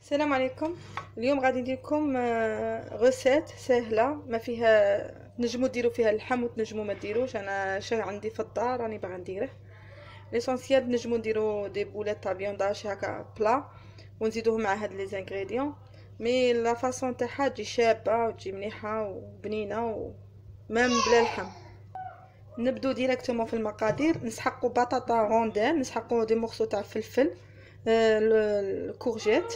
السلام عليكم. اليوم غادي ندير لكم غوسيت سهله ما فيها، تنجموا ديروا فيها اللحم وتنجموا ما ديروش. انا شي عندي في الدار راني باغا نديره. ليسونسيال تنجموا نديروا دي بولات تاع فيونداج هكا بلا ونزيدوه مع هاد لي زانغريديون، مي لا فاصون تاعها تجي شابه وتجي مليحه وبنينه ومام بلا لحم. نبدو ديريكتومون في المقادير. نسحقوا بطاطا رونديل، نسحقوا دي مورسو تاع فلفل، الكورجيت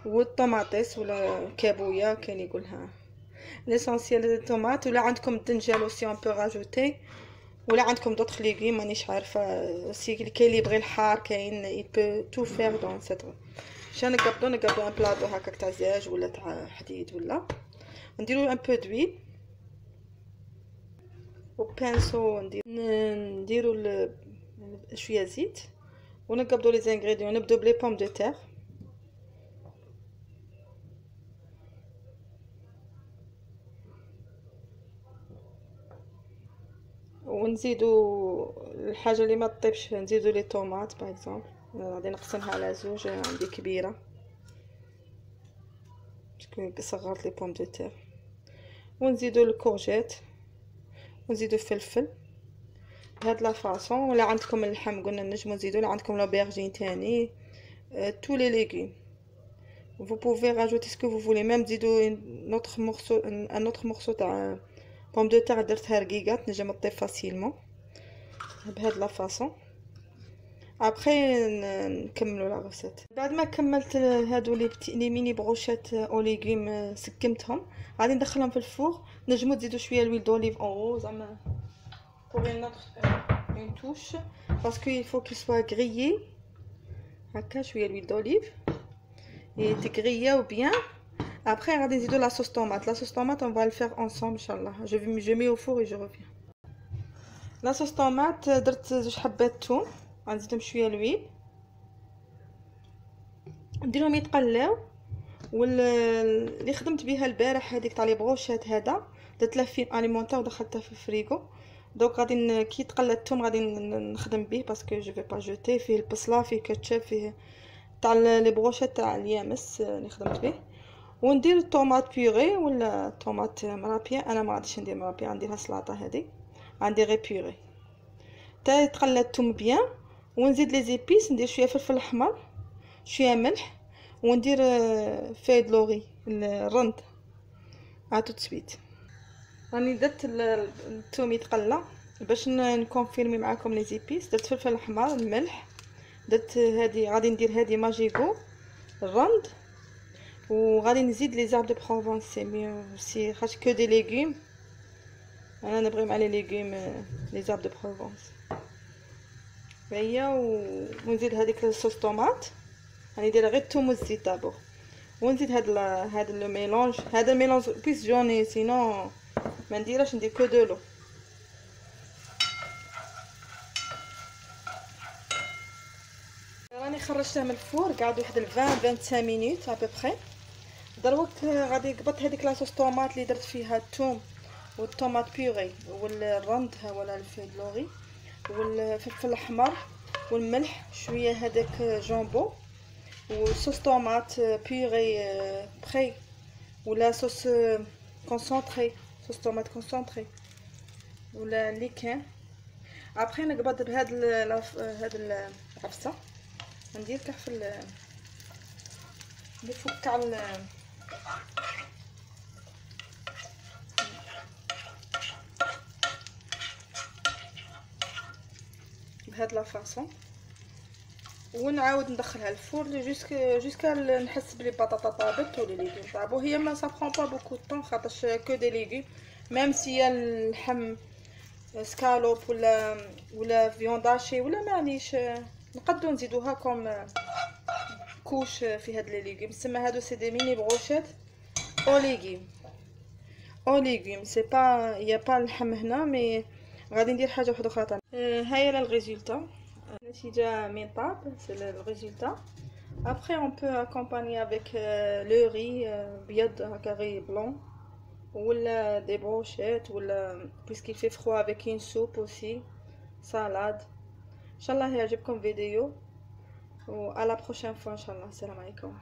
والطوماطيس ولا كابويا كاين يقولها ليسونسيال الطوماط، ولا عندكم الدنجال اوسي اون بو راجوتي، ولا عندكم دوطخ ليغوم مانيش عارفه سي كاين اللي يبغي الحار كاين يل بو تو فير دون سيت. شا نقبضو ان بلاطو هكاك تاع زاج ولا تاع حديد، ولا نديرو ان بو دويل وبانسو نديرو شويه زيت ونقبضو لي زانغريديون. نبدو بلي بوم دو تير ونزيدو الحاجه اللي ما تطيبش، نزيدو لي طوماط باغ اكزومبل. غادي نقسمها على زوج، عندي كبيره باسكو صغرت لي بوم دو تير. ونزيدو الكورجيت ونزيدو الفلفل بهاد لا فاصون. ولا عندكم اللحم قلنا نجمو نزيدو، ولا عندكم لوبيرجين تاني، tous les légumes vous pouvez rajouter ce que vous voulez. même تزيدو un autre morceau تاع بوم دو تير درتها رقيقه تنجم تطيب فاسيلمون بهاد لا فاصون. ابري نكملوا لا غوسيت. بعد ما كملت هادو لي ميني بروشيت او ليغوم سكمتهم، غادي ندخلهم في الفور. نجمو تزيدوا شويه لويل دوليف اون او زعما pour une autre une touche parce qu'il faut qu'il soit grillé هكا شويه لويل دوليف يتغرياو بيان. après غادي نزيدو لا صوص طوماط. لا صوص طوماط on va le faire ensemble inchallah. je mets au four et je reviens. لا صوص طوماط درت زوج حبات ثوم، غنزيدهم شويه لويل نديرهم يتقلاو. واللي خدمت بها البارح هذيك تاع لي بروشات هذا درت له فين اليمونتير ودخلته في الفريغو. دونك غادي كي يتقلى الثوم غادي نخدم به باسكو جو في با جوتي. فيه البصله، فيه كاتشب، فيه تاع لي بروشات تاع اليامس اللي خدمت به. وندير الطوماط بيوري ولا طوماط مرابيه. انا ما غاديش ندير مرابيه، نديرها سلطه هذه، عندي غير بيوري. تا يتقلى الثوم بيان ونزيد لي زيبيس. ندير شويه فلفل احمر، شويه ملح، وندير فايد لوري الرند. تو سويت راني درت الثوم يتقلى باش نكونفيرمي معاكم لي زيبيس. درت فلفل احمر، الملح، درت هذه غادي ندير هذه ماجيغو الرند، وغادي نزيد لي زارب دو بروفونس سي ميو سي خاطر كو دي ليغوم. انا نبغي مع لي ليغوم لي زارب دو بروفونس هي. ونزيد هذيك الصوص طوماط، راني ندير غير الثوم والزيت دابور. ونزيد هاد لو ميلونج. هذا الميلونج بيس جوني سينو ما نديرش، ندير كو دو لو. راني خرجتها من الفور قعد واحد 25 مينوت ابري. دروك غادي قبضت هذيك لاصوص طوماط اللي درت فيها الثوم والطوماط بيوري والرند ولا الفيلوري والفلفل الاحمر والملح، شويه هذاك جامبو وصوص طوماط بيوري بري ولا صوص كونسونطري، صوص طوماط كونسونطري ولا اللي كان. ابري نقبض بهاد العفسه ندير كاع في اللي فوق تاع بهاد لا فاصون، ونعاود ندخلها الفور جوسكا نحس بلي بطاطا طابت ولا لي طابو. هي ما صافرون با بوكو طون خاطرش كو دي ليغوم. ميم سي اللحم سكالوب ولا فيونداشي ولا معليش نقدو نزيدوها كوم كوش في هاد لي ليغوم. سما هادو سي دي ميني بروشيت او ليغوم سي با يا با اللحم هنا. مي غادي ندير حاجه واحده اخرى. هاي الريزولتا، النتيجه من طاب سي الريزولتا. après on peut accompagner avec le riz بيض هكا riz blanc ولا des brochettes ولا puisqu'il fait froid avec une soupe aussi salade. ان شاء الله يعجبكم فيديو و à la prochaine fois ان شاء الله. السلام عليكم.